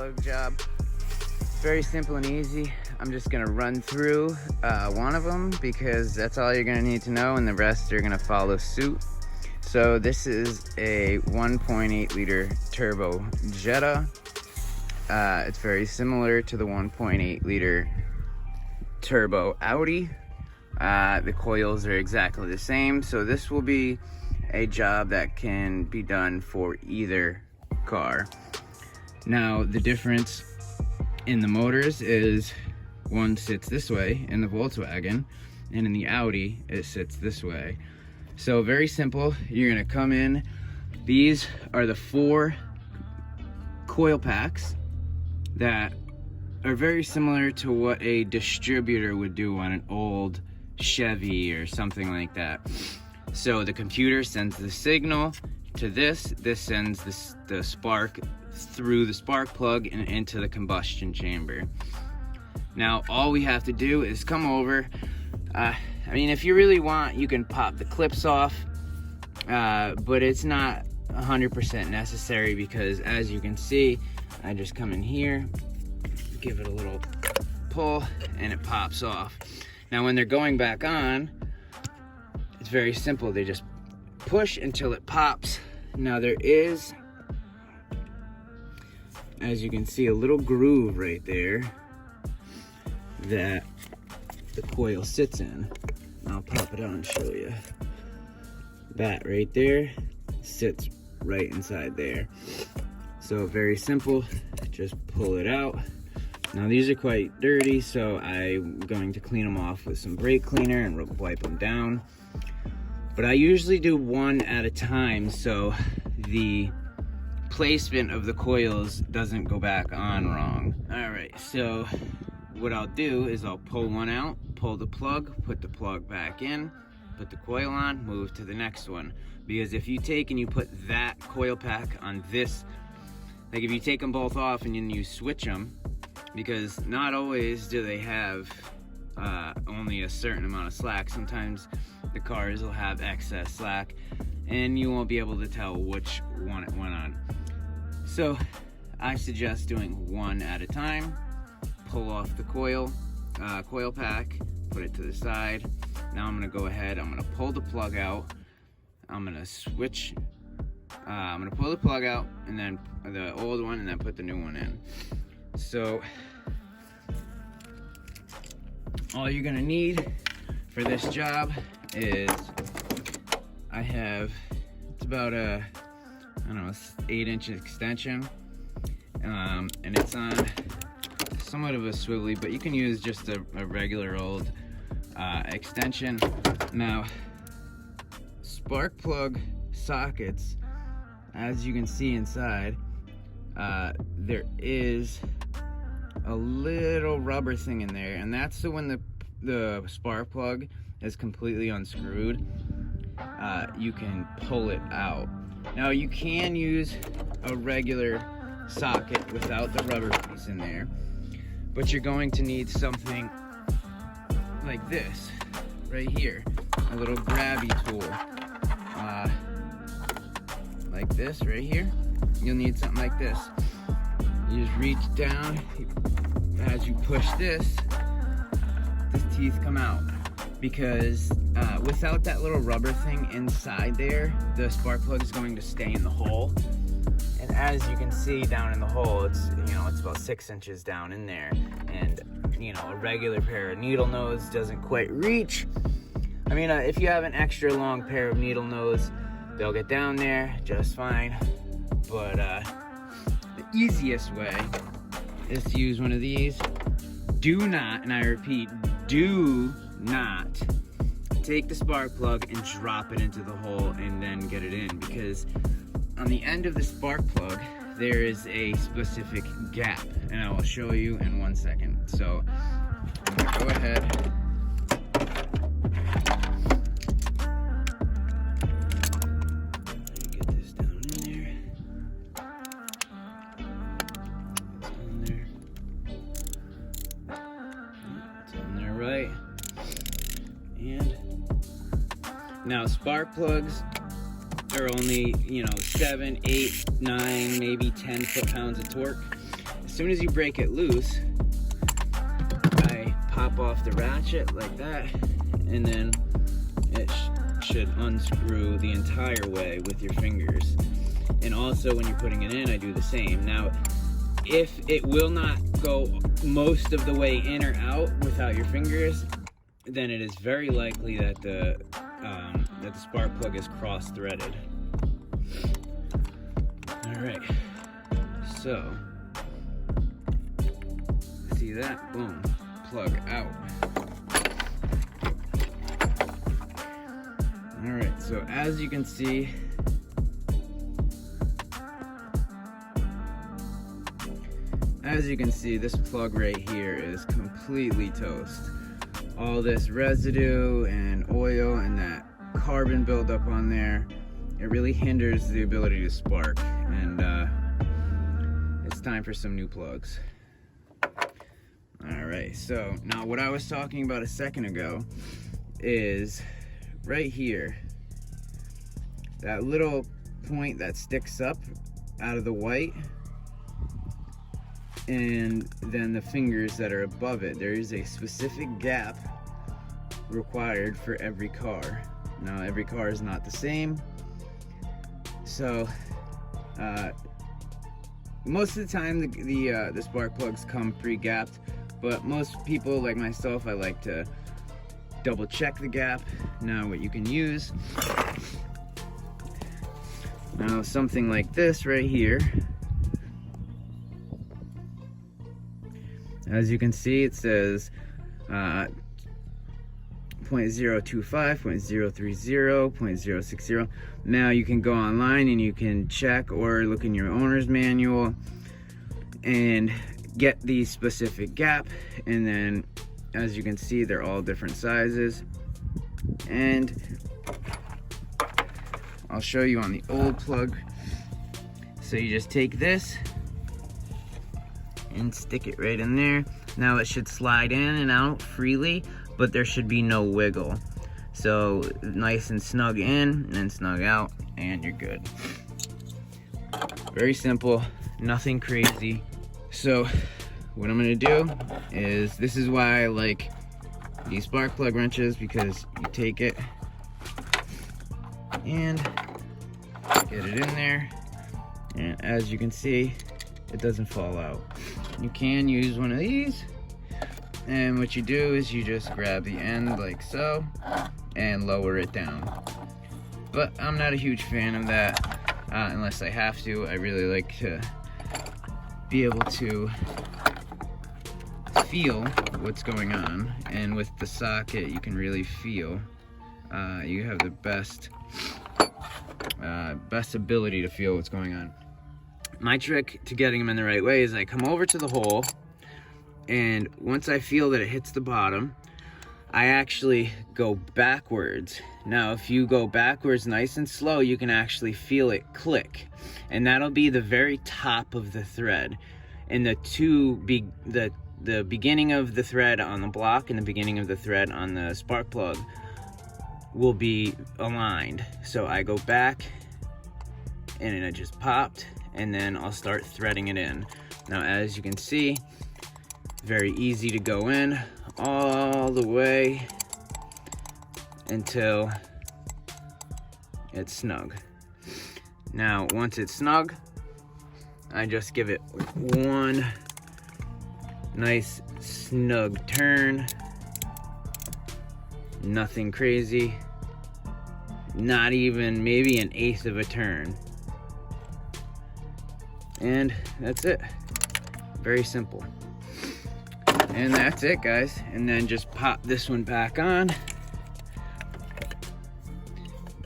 plug job. Very simple and easy. I'm just gonna run through one of them because that's all you're gonna need to know, and the rest are gonna follow suit. So this is a 1.8 liter turbo Jetta. It's very similar to the 1.8 liter turbo Audi. The coils are exactly the same, so this will be a job that can be done for either car. Now the difference in the motors is one sits this way in the Volkswagen, and in the Audi it sits this way. So very simple. You're gonna come in, these are the 4 coil packs that are very similar to what a distributor would do on an old Chevy or something like that. So the computer sends the signal to this sends the spark through the spark plug and into the combustion chamber. Now all we have to do is come over. I mean, if you really want, you can pop the clips off, but it's not 100% necessary because, as you can see, I just come in here, give it a little pull, and it pops off. Now when they're going back on, it's very simple. They just push until it pops. Now there is, as you can see, a little groove right there that the coil sits in. I'll pop it on and show you. That right there sits right inside there. So very simple, just pull it out. Now these are quite dirty, so I'm going to clean them off with some brake cleaner and wipe them down. But I usually do one at a time so the placement of the coils doesn't go back on wrong. All right, so what I'll do is I'll pull one out, pull the plug, put the plug back in, put the coil on, move to the next one. Because if you take and you put that coil pack on this, like if you take them both off and then you switch them, because not always do they have only a certain amount of slack. Sometimes the cars will have excess slack and you won't be able to tell which one it went on. So I suggest doing one at a time. Pull off the coil pack, put it to the side. Now I'm gonna go ahead, I'm gonna pull the plug out. I'm gonna switch, I'm gonna pull the plug out and then the old one and then put the new one in. So all you're gonna need for this job is, it's about a, I don't know, 8-inch extension, and it's on somewhat of a swivelly, but you can use just a regular old extension. Now, spark plug sockets, as you can see inside, there is a little rubber thing in there, and that's so when the spark plug is completely unscrewed, you can pull it out. Now you can use a regular socket without the rubber piece in there, but you're going to need something like this right here, a little grabby tool, like this right here. You'll need something like this. You just reach down, as you push this, the teeth come out, because without that little rubber thing inside there, the spark plug is going to stay in the hole. And as you can see down in the hole, it's about 6 inches down in there, and a regular pair of needle nose doesn't quite reach. I mean, if you have an extra long pair of needle nose, they'll get down there just fine. But the easiest way is to use one of these. Do not, and I repeat, do not take the spark plug and drop it into the hole and then get it in, because on the end of the spark plug there is a specific gap, and I will show you in 1 second. So I'm gonna go ahead, get this down in there. It's on there right. And now spark plugs are only 7, 8, 9, maybe 10 foot-pounds of torque. soon as you break it loose, I pop off the ratchet like that, and then it should unscrew the entire way with your fingers. And also when you're putting it in, I do the same. Now, if it will not go most of the way in or out without your fingers, then it is very likely that the spark plug is cross-threaded. All right, so see that? Boom, plug out. All right, so as you can see, this plug right here is completely toast. All this residue and oil and that carbon buildup on there, it really hinders the ability to spark, and it's time for some new plugs. All right, so now what I was talking about a second ago is right here, that little point that sticks up out of the white, and then the fingers that are above it. There is a specific gap required for every car. Now, every car is not the same, so most of the time the spark plugs come pre-gapped, but most people like myself, I like to double check the gap. Now, what you can use, now something like this right here, as you can see, it says 0.025, 0.030, 0.060. Now you can go online and you can check or look in your owner's manual and get the specific gap. And then, as you can see, they're all different sizes. And I'll show you on the old plug. So you just take this and stick it right in there. Now it should slide in and out freely, but there should be no wiggle. So nice and snug in and then snug out, and you're good. Very simple, nothing crazy. So what I'm gonna do is, this is why I like these spark plug wrenches, because you take it and get it in there, and as you can see, it doesn't fall out. You can use one of these, and what you do is you just grab the end like so and lower it down. But I'm not a huge fan of that unless I have to. I really like to be able to feel what's going on, and with the socket you can really feel. You have the best ability to feel what's going on. My trick to getting them in the right way is I come over to the hole, and once I feel that it hits the bottom, I actually go backwards. Now, if you go backwards nice and slow, you can actually feel it click, and that'll be the very top of the thread. And the beginning of the thread on the block and the beginning of the thread on the spark plug will be aligned. So I go back, and it just popped, and then I'll start threading it in. Now, as you can see, very easy to go in all the way until it's snug. Now, once it's snug, I just give it one nice snug turn. Nothing crazy, not even maybe an eighth of a turn. And that's it. Very simple. And that's it, guys. And then just pop this one back on.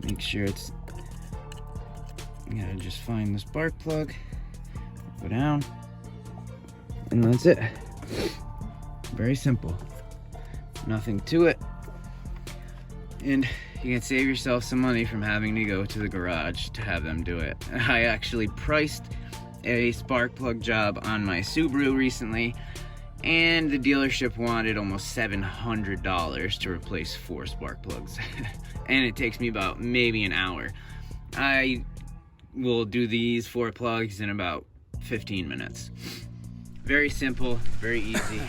Make sure it's, you gotta just find the spark plug, go down, and that's it. Very simple. Nothing to it. And you can save yourself some money from having to go to the garage to have them do it. I actually priced a spark plug job on my Subaru recently, and the dealership wanted almost $700 to replace 4 spark plugs. And it takes me about maybe an hour. I will do these 4 plugs in about 15 minutes. Very simple, very easy.